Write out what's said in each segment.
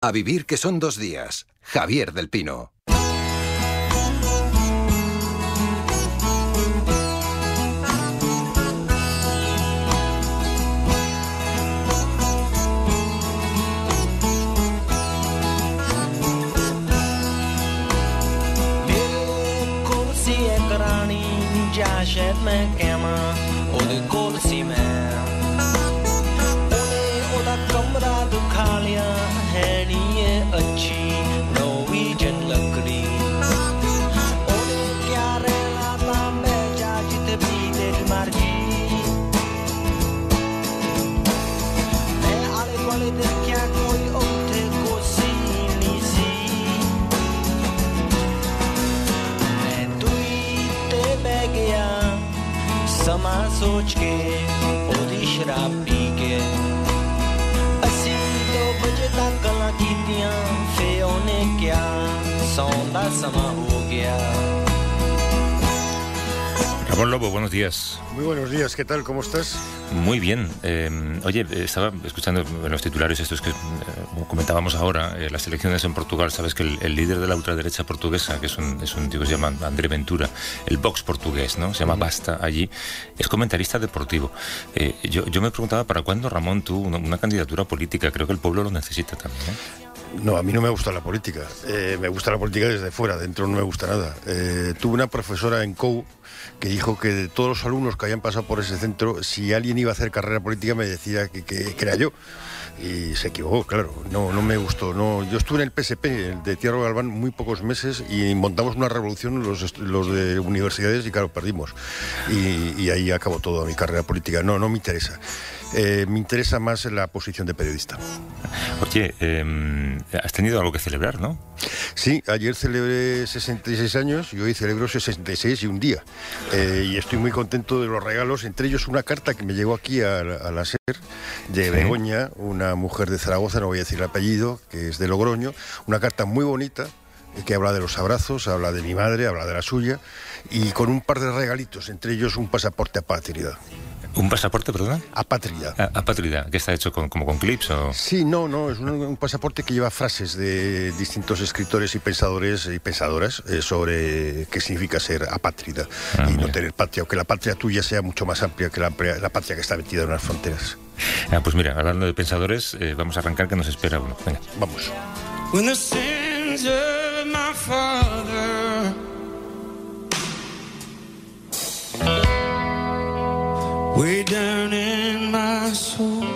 A vivir que son 2 días. Javier del Pino. सोच के ओदी शराब पी के असी 2 बजे तक गल्लां कीतियां फिर ओने क्या सौं दा समा हो गया। Ramón Lobo, buenos días. Muy buenos días, ¿qué tal? ¿Cómo estás? Muy bien. Oye, estaba escuchando en los titulares estos que comentábamos ahora, las elecciones en Portugal. Sabes que el líder de la ultraderecha portuguesa, que es un tío que se llama André Ventura, el Vox portugués, ¿no? Se llama Basta allí, es comentarista deportivo. Yo me preguntaba, ¿para cuándo, Ramón, tú una candidatura política? Creo que el pueblo lo necesita también, ¿eh? No, a mí no me gusta la política. Me gusta la política desde fuera, dentro no me gusta nada. Tuve una profesora en COU que dijo que de todos los alumnos que habían pasado por ese centro, si alguien iba a hacer carrera política me decía que era yo. Y se equivocó, claro, no me gustó. No, yo estuve en el PSP, el de Tierra Galván, muy pocos meses y montamos una revolución los de universidades y claro, perdimos. Y ahí acabó toda mi carrera política. No me interesa. Me interesa más la posición de periodista. Oye, has tenido algo que celebrar, ¿no? Sí, ayer celebré 66 años y hoy celebro 66 y un día. Y estoy muy contento de los regalos, entre ellos una carta que me llegó aquí a la SER de Begoña, una mujer de Zaragoza, no voy a decir el apellido, que es de Logroño, una carta muy bonita que habla de los abrazos, habla de mi madre, habla de la suya y con un par de regalitos, entre ellos un pasaporte apátrida. ¿Un pasaporte, perdón? Apátrida. Apátrida, que está hecho como con clips o... Sí, no, es un pasaporte que lleva frases de distintos escritores y pensadores y pensadoras sobre qué significa ser apátrida y no tener patria, o que la patria tuya sea mucho más amplia que la patria que está metida en las fronteras. Pues mira, hablando de pensadores, vamos a arrancar que nos espera uno. Venga. Vamos. When the sins of my father way down in my soul.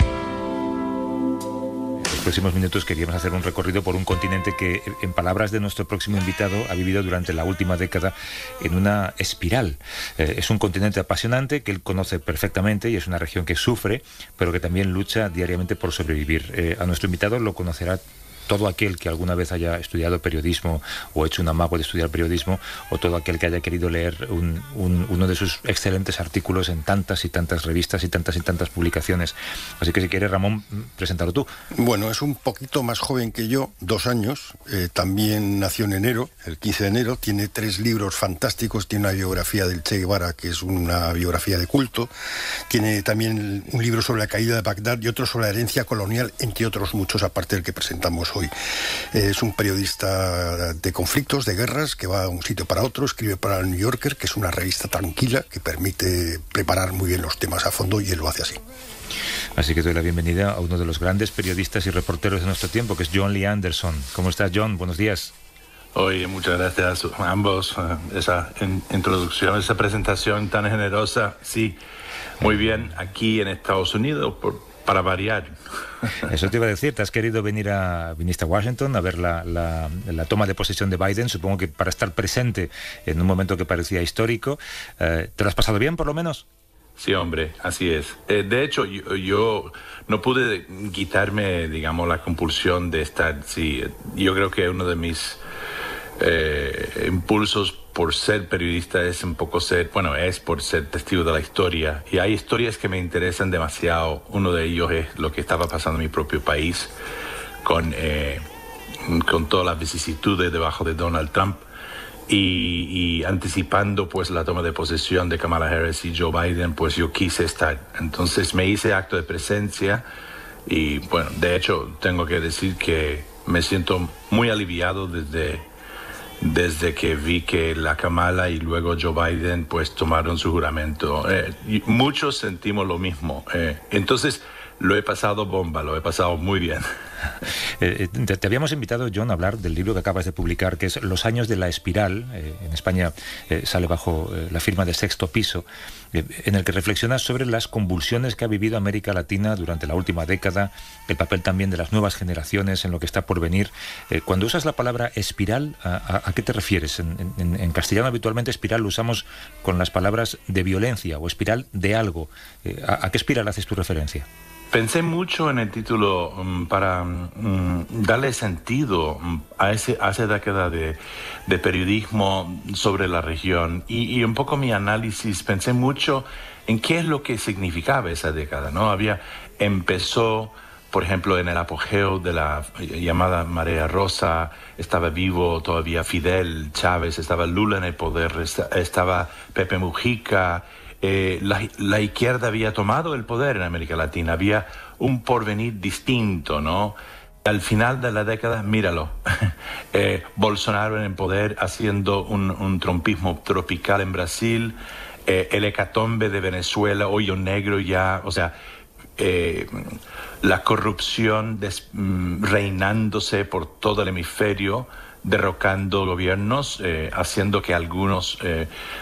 En los próximos minutos queríamos hacer un recorrido por un continente que, en palabras de nuestro próximo invitado, ha vivido durante la última década en una espiral. Es un continente apasionante que él conoce perfectamente y es una región que sufre, pero que también lucha diariamente por sobrevivir. A nuestro invitado lo conocerá todo aquel que alguna vez haya estudiado periodismo o hecho un amago de estudiar periodismo, o todo aquel que haya querido leer uno de sus excelentes artículos en tantas y tantas revistas y tantas publicaciones. Así que si quieres, Ramón, preséntalo tú. Bueno, es un poquito más joven que yo, 2 años, también nació en enero, el 15 de enero, tiene 3 libros fantásticos, tiene una biografía del Che Guevara, que es una biografía de culto, tiene también un libro sobre la caída de Bagdad y otro sobre la herencia colonial, entre otros muchos, aparte del que presentamos hoy. Es un periodista de conflictos, de guerras, que va de un sitio para otro, escribe para el New Yorker, que es una revista tranquila que permite preparar muy bien los temas a fondo, y él lo hace así. Así que doy la bienvenida a uno de los grandes periodistas y reporteros de nuestro tiempo, que es John Lee Anderson. ¿Cómo estás, John? Buenos días. Oye, muchas gracias a ambos, esa introducción, esa presentación tan generosa. Sí, muy bien, aquí en Estados Unidos, para variar. Eso te iba a decir, viniste a Washington a ver la toma de posesión de Biden, supongo que para estar presente en un momento que parecía histórico. ¿Te lo has pasado bien, por lo menos? Sí, hombre, así es. De hecho, yo no pude quitarme, digamos, la compulsión de estar. Sí, yo creo que uno de mis impulsos por ser periodista es un poco por ser testigo de la historia, y hay historias que me interesan demasiado. Uno de ellos es lo que estaba pasando en mi propio país con todas las vicisitudes debajo de Donald Trump y anticipando pues la toma de posesión de Kamala Harris y Joe Biden. Pues yo quise estar, entonces me hice acto de presencia y bueno, de hecho tengo que decir que me siento muy aliviado desde que vi que la Kamala y luego Joe Biden pues tomaron su juramento. Y muchos sentimos lo mismo. Entonces lo he pasado bomba, lo he pasado muy bien. Te habíamos invitado, John, a hablar del libro que acabas de publicar, que es Los años de la espiral. En España sale bajo la firma de Sexto Piso, en el que reflexionas sobre las convulsiones que ha vivido América Latina durante la última década, el papel también de las nuevas generaciones en lo que está por venir. Cuando usas la palabra espiral, ¿a qué te refieres? En castellano habitualmente espiral lo usamos con las palabras de violencia o espiral de algo. ¿A qué espiral haces tu referencia? Pensé mucho en el título para darle sentido a esa década de periodismo sobre la región y un poco mi análisis, pensé mucho en qué es lo que significaba esa década, ¿no? Empezó, por ejemplo, en el apogeo de la llamada Marea Rosa, estaba vivo todavía Fidel Chávez, estaba Lula en el poder, estaba Pepe Mujica. La izquierda había tomado el poder en América Latina, había un porvenir distinto, ¿no? Al final de la década, míralo, Bolsonaro en el poder haciendo un trumpismo tropical en Brasil, el hecatombe de Venezuela, hoyo negro ya, o sea, la corrupción reinándose por todo el hemisferio, derrocando gobiernos, haciendo que algunos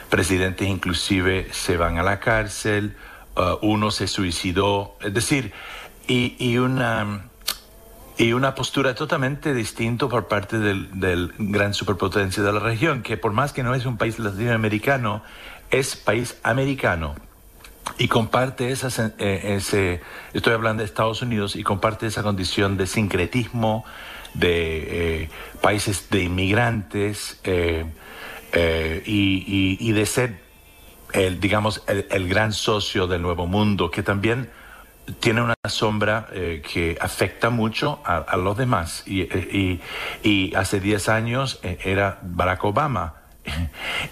presidentes inclusive se van a la cárcel, uno se suicidó, es decir, y una postura totalmente distinta por parte del gran superpotencia de la región, que por más que no es un país latinoamericano, es país americano. Y comparte estoy hablando de Estados Unidos, y comparte esa condición de sincretismo, de países de inmigrantes y de ser el gran socio del Nuevo Mundo, que también tiene una sombra que afecta mucho a los demás. Y hace 10 años era Barack Obama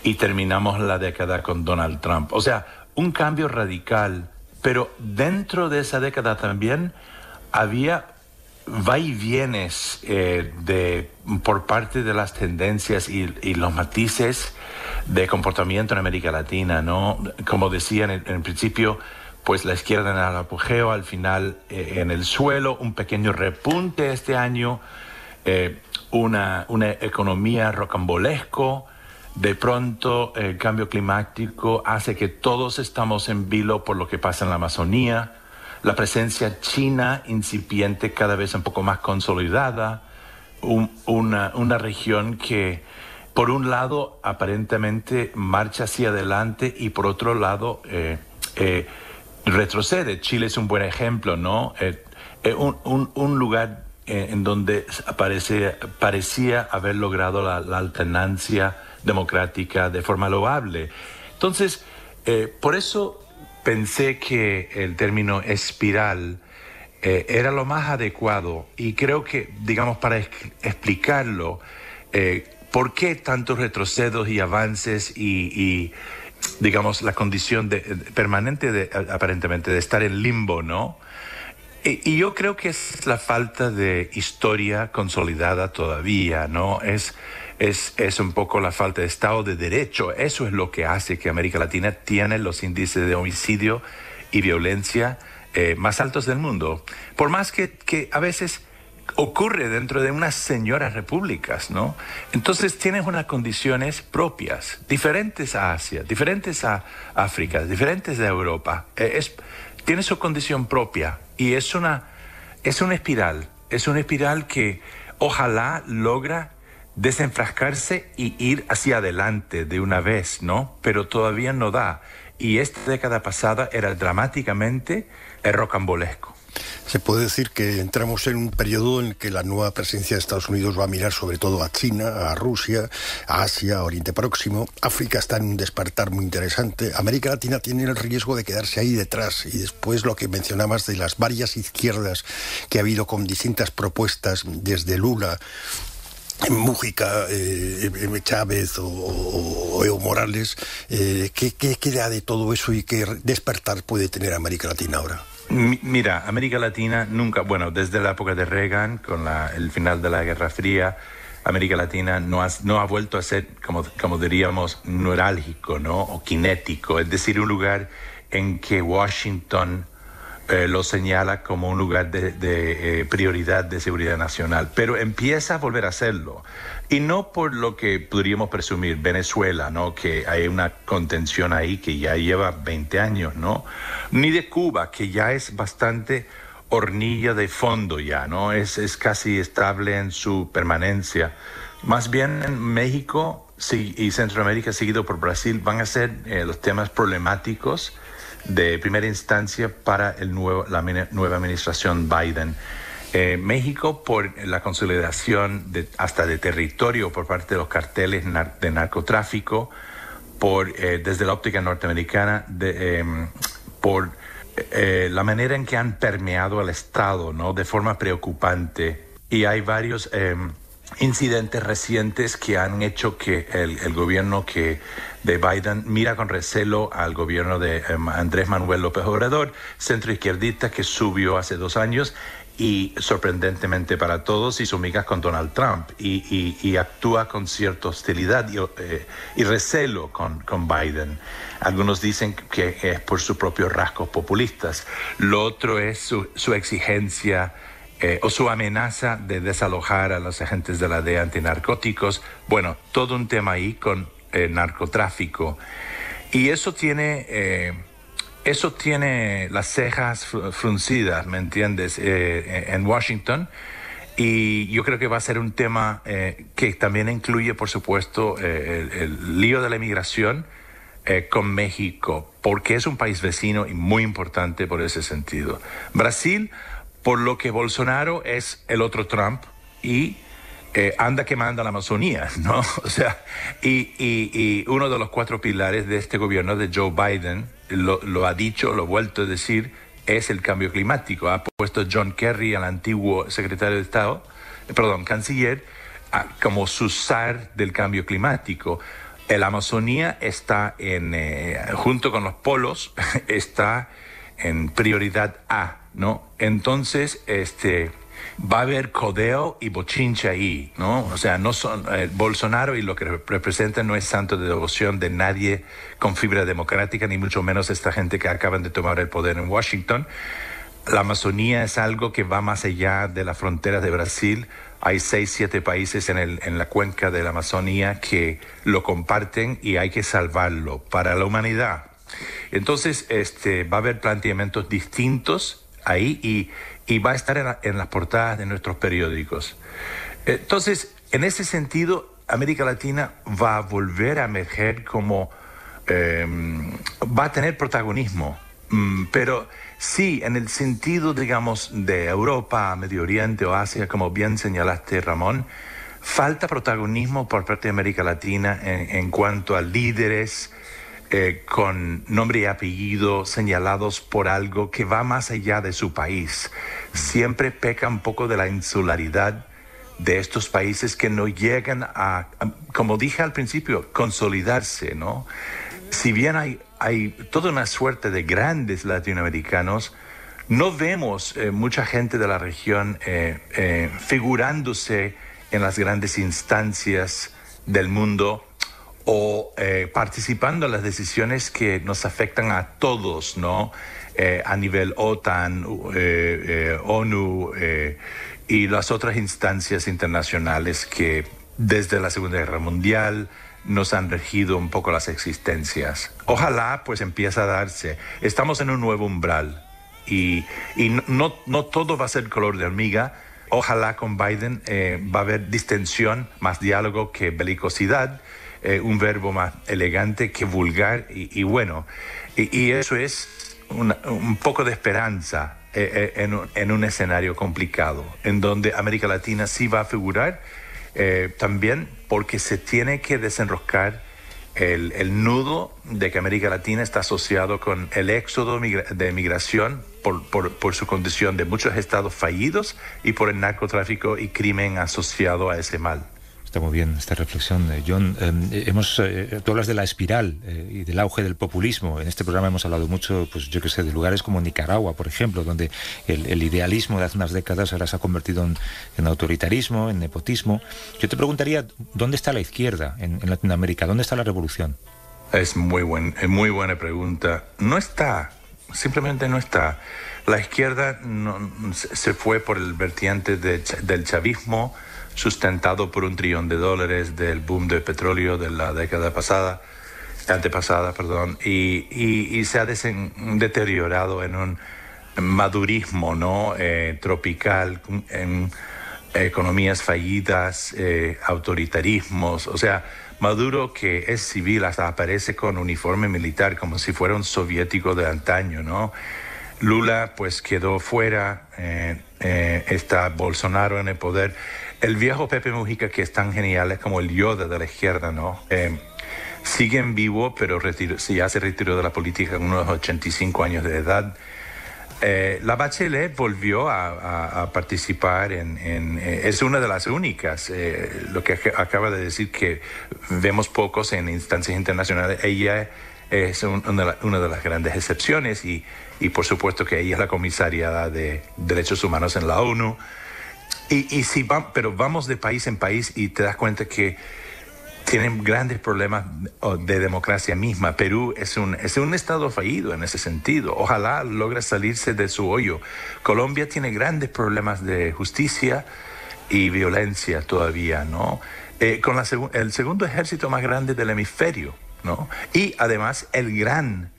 y terminamos la década con Donald Trump. O sea, un cambio radical, pero dentro de esa década también había vaivienes por parte de las tendencias y los matices de comportamiento en América Latina, ¿no? Como decía en el principio, pues la izquierda en el apogeo, al final en el suelo, un pequeño repunte este año, una economía rocambolesco. De pronto el cambio climático hace que todos estamos en vilo por lo que pasa en la Amazonía. La presencia china incipiente, cada vez un poco más consolidada, una región que por un lado aparentemente marcha hacia adelante y por otro lado retrocede. Chile es un buen ejemplo, ¿no? Un lugar en donde parecía haber logrado la alternancia democrática de forma loable. Entonces, por eso pensé que el término espiral era lo más adecuado, y creo que, digamos, para explicarlo, por qué tantos retrocesos y avances y digamos, la condición permanente aparentemente de estar en limbo, ¿no? Y yo creo que es la falta de historia consolidada todavía, ¿no? Es un poco la falta de Estado de Derecho. Eso es lo que hace que América Latina tiene los índices de homicidio y violencia más altos del mundo. Por más que a veces ocurre dentro de unas señoras repúblicas, ¿no? Entonces tienes unas condiciones propias, diferentes a Asia, diferentes a África, diferentes de Europa. Tiene su condición propia y es una espiral que ojalá logra desenfrascarse y ir hacia adelante de una vez, ¿no? Pero todavía no da. Y esta década pasada era dramáticamente rocambolesco. Se puede decir que entramos en un periodo en el que la nueva presidencia de Estados Unidos va a mirar sobre todo a China, a Rusia, a Asia, a Oriente Próximo. África está en un despertar muy interesante. América Latina tiene el riesgo de quedarse ahí detrás. Y después lo que mencionabas de las varias izquierdas que ha habido con distintas propuestas, desde Lula, Mujica, Chávez o Evo Morales, ¿qué queda de todo eso y qué despertar puede tener América Latina ahora? Mira, América Latina nunca, bueno, desde la época de Reagan, con el final de la Guerra Fría, América Latina no ha vuelto a ser, como diríamos, neurálgico, ¿no? O cinético, es decir, un lugar en que Washington lo señala como un lugar de prioridad de seguridad nacional, pero empieza a volver a hacerlo. Y no por lo que podríamos presumir, Venezuela, ¿no? Que hay una contención ahí que ya lleva 20 años, ¿no? Ni de Cuba, que ya es bastante hornilla de fondo ya, ¿no? Es casi estable en su permanencia. Más bien en México y Centroamérica, seguido por Brasil, van a ser los temas problemáticos de primera instancia para la nueva administración Biden. México, por la consolidación hasta de territorio por parte de los carteles de narcotráfico, desde la óptica norteamericana, por la manera en que han permeado al Estado, ¿no? De forma preocupante. Y hay varios incidentes recientes que han hecho que el gobierno de Biden mira con recelo al gobierno de Andrés Manuel López Obrador, centroizquierdista, que subió hace 2 años y, sorprendentemente para todos, hizo migas con Donald Trump y actúa con cierta hostilidad y recelo con Biden. Algunos dicen que es por sus propios rasgos populistas. Lo otro es su exigencia o su amenaza de desalojar a los agentes de la DEA antinarcóticos. Bueno, todo un tema ahí con narcotráfico. Y eso tiene las cejas fruncidas, ¿me entiendes?, en Washington. Y yo creo que va a ser un tema que también incluye, por supuesto, el lío de la inmigración con México, porque es un país vecino y muy importante por ese sentido. Brasil, por lo que Bolsonaro es el otro Trump y anda quemando la Amazonía, ¿no? O sea, y uno de los 4 pilares de este gobierno de Joe Biden, lo ha dicho, lo ha vuelto a decir, es el cambio climático. Ha puesto John Kerry, al antiguo secretario de Estado, canciller, como su zar del cambio climático. La Amazonía está junto con los polos, está en prioridad A, ¿no? Entonces, va a haber codeo y bochincha ahí, ¿no? O sea, no son Bolsonaro y lo que representa no es santo de devoción de nadie con fibra democrática, ni mucho menos esta gente que acaban de tomar el poder en Washington. La Amazonía es algo que va más allá de las fronteras de Brasil. Hay 6, 7 países en la cuenca de la Amazonía que lo comparten y hay que salvarlo para la humanidad. Entonces, va a haber planteamientos distintos ahí y va a estar en las portadas de nuestros periódicos. Entonces, en ese sentido, América Latina va a volver a emerger como va a tener protagonismo, pero sí, en el sentido, digamos, de Europa, Medio Oriente o Asia, como bien señalaste, Ramón, falta protagonismo por parte de América Latina en cuanto a líderes con nombre y apellido señalados por algo que va más allá de su país. Siempre peca un poco de la insularidad de estos países que no llegan a, como dije al principio, consolidarse, ¿no? Si bien hay toda una suerte de grandes latinoamericanos, no vemos mucha gente de la región figurándose en las grandes instancias del mundo o participando en las decisiones que nos afectan a todos, ¿no? A nivel OTAN, ONU y las otras instancias internacionales que desde la Segunda Guerra Mundial nos han regido un poco las existencias. Ojalá pues empiece a darse. Estamos en un nuevo umbral y no todo va a ser color de hormiga. Ojalá con Biden va a haber distensión, más diálogo que belicosidad, un verbo más elegante que vulgar y bueno. Y eso es un poco de esperanza en un escenario complicado, en donde América Latina sí va a figurar, también porque se tiene que desenroscar el nudo de que América Latina está asociado con el éxodo de migración por su condición de muchos estados fallidos y por el narcotráfico y crimen asociado a ese mal. Está muy bien esta reflexión, John. Tú hablas de la espiral y del auge del populismo. En este programa hemos hablado mucho, pues yo que sé, de lugares como Nicaragua, por ejemplo, donde el idealismo de hace unas décadas ahora se ha convertido en autoritarismo, en nepotismo. Yo te preguntaría, ¿dónde está la izquierda en Latinoamérica? ¿Dónde está la revolución? Es muy buena pregunta. No está, simplemente no está. La izquierda se fue por el vertiente del chavismo, sustentado por $1 trillón del boom del petróleo de la década antepasada, y se ha deteriorado en un madurismo, ¿no? Tropical, en economías fallidas, autoritarismos. O sea, Maduro, que es civil, hasta aparece con uniforme militar como si fuera un soviético de antaño, ¿no? Lula pues quedó fuera, está Bolsonaro en el poder. El viejo Pepe Mujica, que es tan genial, es como el Yoda de la izquierda, ¿no? Sigue en vivo, pero ya se retiró de la política con unos 85 años de edad. La Bachelet volvió a participar es una de las únicas, lo que acaba de decir, que vemos pocos en instancias internacionales. Ella es una de las grandes excepciones y por supuesto que ella es la comisaria de Derechos Humanos en la ONU. Pero vamos de país en país y te das cuenta que tienen grandes problemas de democracia misma. Perú es un estado fallido en ese sentido. Ojalá logre salirse de su hoyo. Colombia tiene grandes problemas de justicia y violencia todavía, ¿no? Con el segundo ejército más grande del hemisferio, ¿no? Y además el gran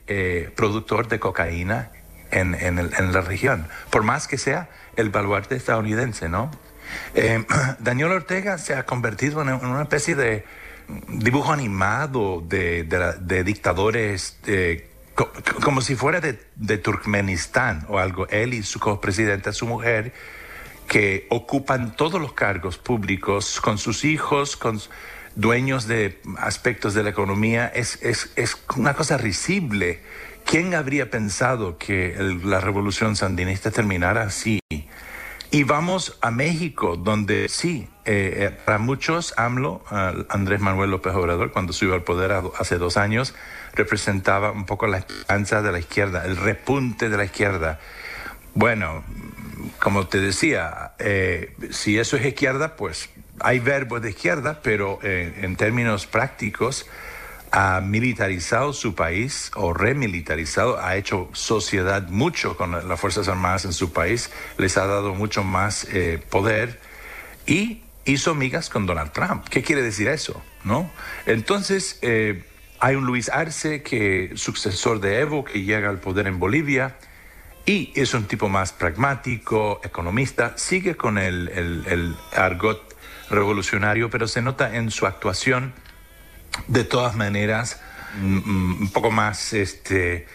productor de cocaína en la región, por más que sea el baluarte estadounidense, ¿no? Daniel Ortega se ha convertido en una especie de dibujo animado de dictadores, como si fuera de Turkmenistán o algo. Él y su copresidenta, su mujer, que ocupan todos los cargos públicos con sus hijos, con dueños de aspectos de la economía. Es una cosa risible. ¿Quién habría pensado que la revolución sandinista terminara así? Y vamos a México, donde sí, para muchos, AMLO, Andrés Manuel López Obrador, cuando subió al poder hace 2 años, representaba un poco la esperanza de la izquierda, el repunte de la izquierda. Bueno, como te decía, si eso es izquierda, pues hay verbos de izquierda, pero en términos prácticos, ha militarizado su país o remilitarizado, ha hecho sociedad mucho con las Fuerzas Armadas en su país, les ha dado mucho más poder y hizo migas con Donald Trump. ¿Qué quiere decir eso? ¿No? Entonces, hay un Luis Arce, sucesor de Evo, que llega al poder en Bolivia y es un tipo más pragmático, economista, sigue con el argot revolucionario, pero se nota en su actuación de todas maneras un poco más, qué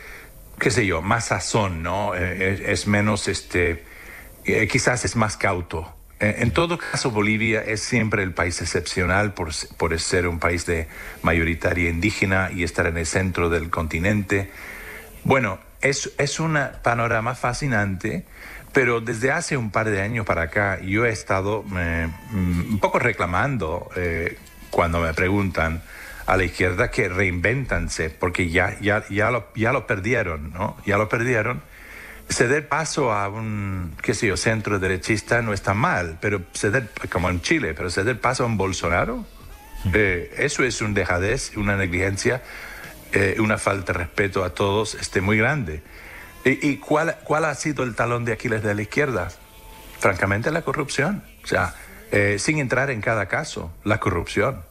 sé yo, más sazón, ¿no? Es menos, quizás es más cauto. En todo caso, Bolivia es siempre el país excepcional por ser un país de mayoritaria indígena y estar en el centro del continente. Bueno, es un panorama fascinante, pero desde hace un par de años para acá yo he estado un poco reclamando cuando me preguntan a la izquierda que reinvéntanse, porque ya lo perdieron, ¿no? Ya lo perdieron. Ceder paso a un, qué sé yo, centro derechista no está mal, pero como en Chile, pero ceder paso a un Bolsonaro, eso es un dejadez, una negligencia, una falta de respeto a todos, muy grande. ¿Y cuál ha sido el talón de Aquiles de la izquierda? Francamente, la corrupción. O sea, sin entrar en cada caso, la corrupción.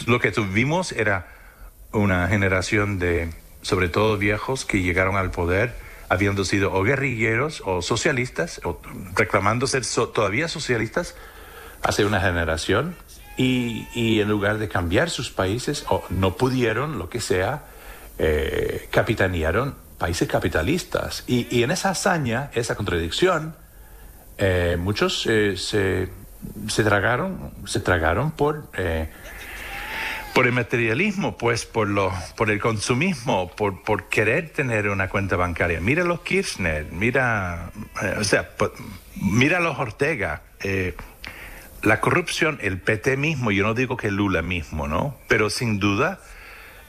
Lo que tuvimos era una generación de, sobre todo viejos, que llegaron al poder habiendo sido o guerrilleros o socialistas, o reclamando ser todavía socialistas hace una generación, y en lugar de cambiar sus países, o no pudieron, lo que sea, capitanearon países capitalistas. Y en esa hazaña, esa contradicción, muchos se tragaron por el materialismo, pues por el consumismo, por querer tener una cuenta bancaria. Mira los Kirchner, mira los Ortega. la corrupción, el PT mismo, yo no digo que Lula mismo, ¿no? Pero sin duda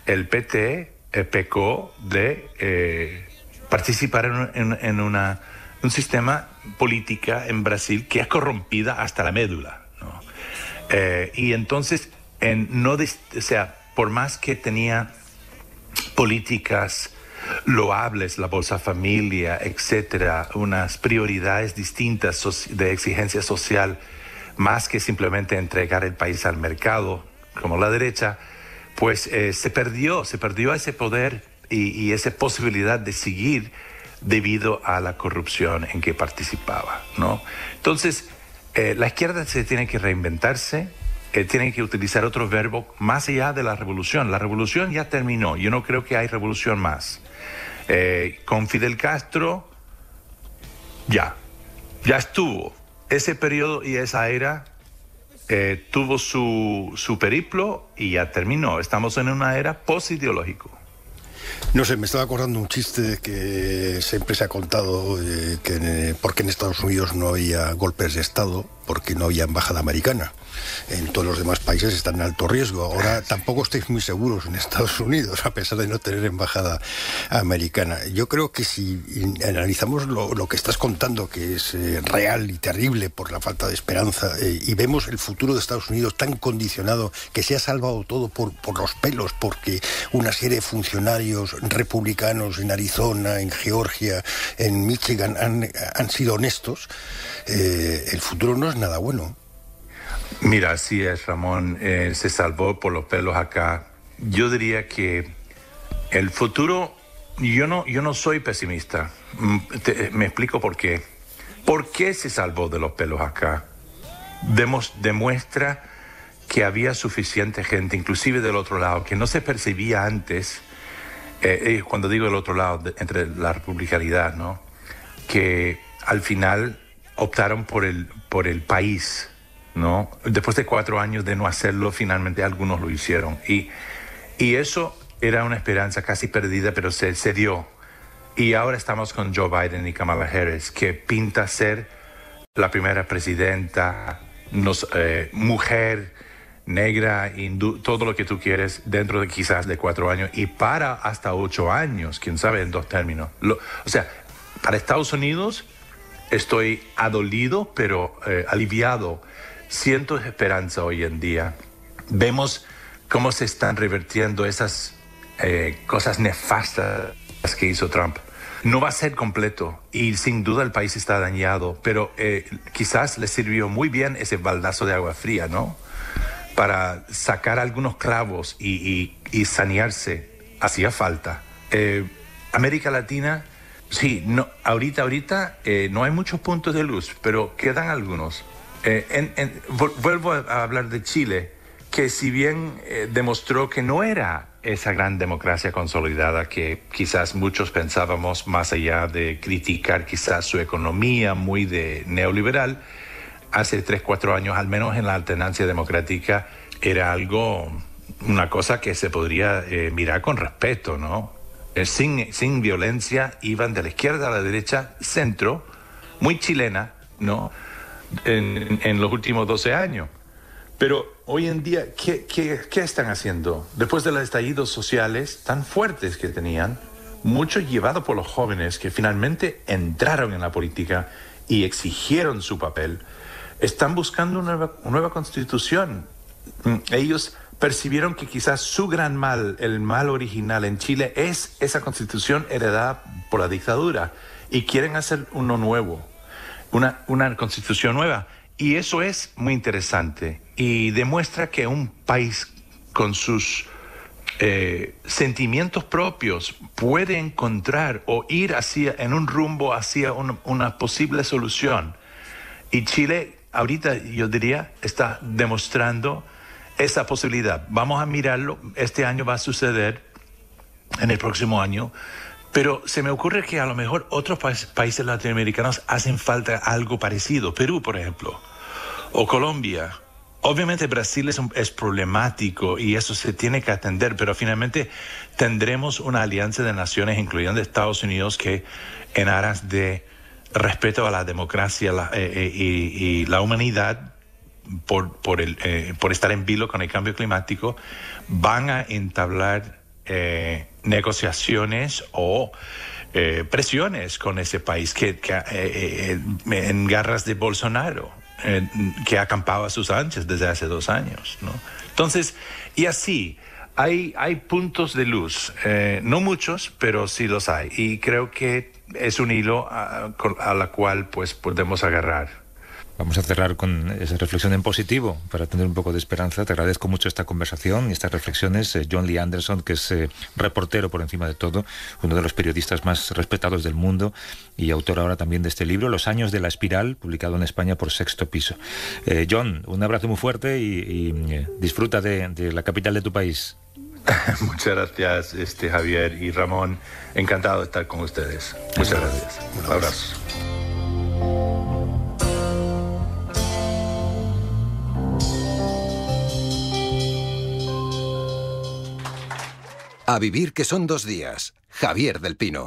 el PT pecó de participar en un sistema política en Brasil que es corrompida hasta la médula, ¿no? Y entonces, o sea, por más que tenía políticas loables, la Bolsa Familia, etcétera, unas prioridades distintas de exigencia social, más que simplemente entregar el país al mercado, como la derecha, pues se perdió ese poder y esa posibilidad de seguir debido a la corrupción en que participaba, ¿no? Entonces, la izquierda se tiene que reinventarse, tiene que utilizar otro verbo más allá de la revolución. La revolución ya terminó, yo no creo que hay revolución más. Con Fidel Castro, ya estuvo. Ese periodo y esa era tuvo su periplo y ya terminó. Estamos en una era postideológico. No sé, me estaba acordando un chiste que siempre se ha contado, porque en Estados Unidos no había golpes de Estado, porque no había embajada americana. En todos los demás países están en alto riesgo. Ahora tampoco estáis muy seguros en Estados Unidos, a pesar de no tener embajada americana. Yo creo que si analizamos lo que estás contando, que es real y terrible por la falta de esperanza, y vemos el futuro de Estados Unidos tan condicionado, que se ha salvado todo por los pelos, porque una serie de funcionarios republicanos en Arizona, en Georgia, en Michigan han sido honestos, el futuro no es nada bueno. Mira, así es, Ramón, se salvó por los pelos acá. Yo diría que el futuro, yo no soy pesimista. Me explico por qué. ¿Por qué se salvó de los pelos acá? Demuestra que había suficiente gente, inclusive del otro lado, que no se percibía antes, cuando digo del otro lado, entre la republicanidad, ¿no? Que al final optaron por el país, ¿no? Después de 4 años de no hacerlo, finalmente algunos lo hicieron. Y eso era una esperanza casi perdida, pero se dio. Y ahora estamos con Joe Biden y Kamala Harris, que pinta ser la primera presidenta, mujer, negra, hindú, todo lo que tú quieres, dentro de quizás de 4 años, y para hasta 8 años, quién sabe, en 2 términos. O sea, para Estados Unidos estoy adolido, pero aliviado. Siento esperanza hoy en día. Vemos cómo se están revirtiendo esas cosas nefastas que hizo Trump. No va a ser completo y sin duda el país está dañado, pero quizás le sirvió muy bien ese baldazo de agua fría, ¿no? Para sacar algunos clavos y sanearse. Hacía falta. América Latina, sí, no, ahorita no hay muchos puntos de luz, pero quedan algunos. Vuelvo a hablar de Chile, que si bien demostró que no era esa gran democracia consolidada que quizás muchos pensábamos, más allá de criticar quizás su economía muy de neoliberal, hace 3-4 años, al menos en la alternancia democrática, era una cosa que se podría mirar con respeto, ¿no? Sin violencia, iban de la izquierda a la derecha, centro, muy chilena, ¿no? En los últimos 12 años. Pero hoy en día, ¿qué están haciendo? Después de los estallidos sociales tan fuertes que tenían, muchos llevados por los jóvenes que finalmente entraron en la política y exigieron su papel, están buscando una nueva constitución. Ellos percibieron que quizás su gran mal, el mal original en Chile, es esa constitución heredada por la dictadura y quieren hacer uno nuevo. Una constitución nueva, y eso es muy interesante y demuestra que un país con sus sentimientos propios puede encontrar o ir en un rumbo hacia una posible solución, y Chile ahorita, yo diría, está demostrando esa posibilidad. Vamos a mirarlo, este año va a suceder, en el próximo año. Pero se me ocurre que a lo mejor otros países latinoamericanos hacen falta algo parecido. Perú, por ejemplo, o Colombia. Obviamente Brasil es problemático y eso se tiene que atender, pero finalmente tendremos una alianza de naciones, incluyendo Estados Unidos, que en aras de respeto a la democracia y la humanidad por estar en vilo con el cambio climático, van a entablar negociaciones o presiones con ese país que en garras de Bolsonaro, que ha acampado a sus anchas desde hace 2 años, ¿no? Entonces, y así, hay puntos de luz, no muchos, pero sí los hay, y creo que es un hilo a la cual pues podemos agarrar. Vamos a cerrar con esa reflexión en positivo para tener un poco de esperanza. Te agradezco mucho esta conversación y estas reflexiones. John Lee Anderson, que es reportero por encima de todo, uno de los periodistas más respetados del mundo y autor ahora también de este libro, Los años de la espiral, publicado en España por Sexto Piso. John, un abrazo muy fuerte y disfruta de la capital de tu país. Muchas gracias, Javier y Ramón. Encantado de estar con ustedes. Muchas gracias. Un abrazo. A vivir que son 2 días. Javier del Pino.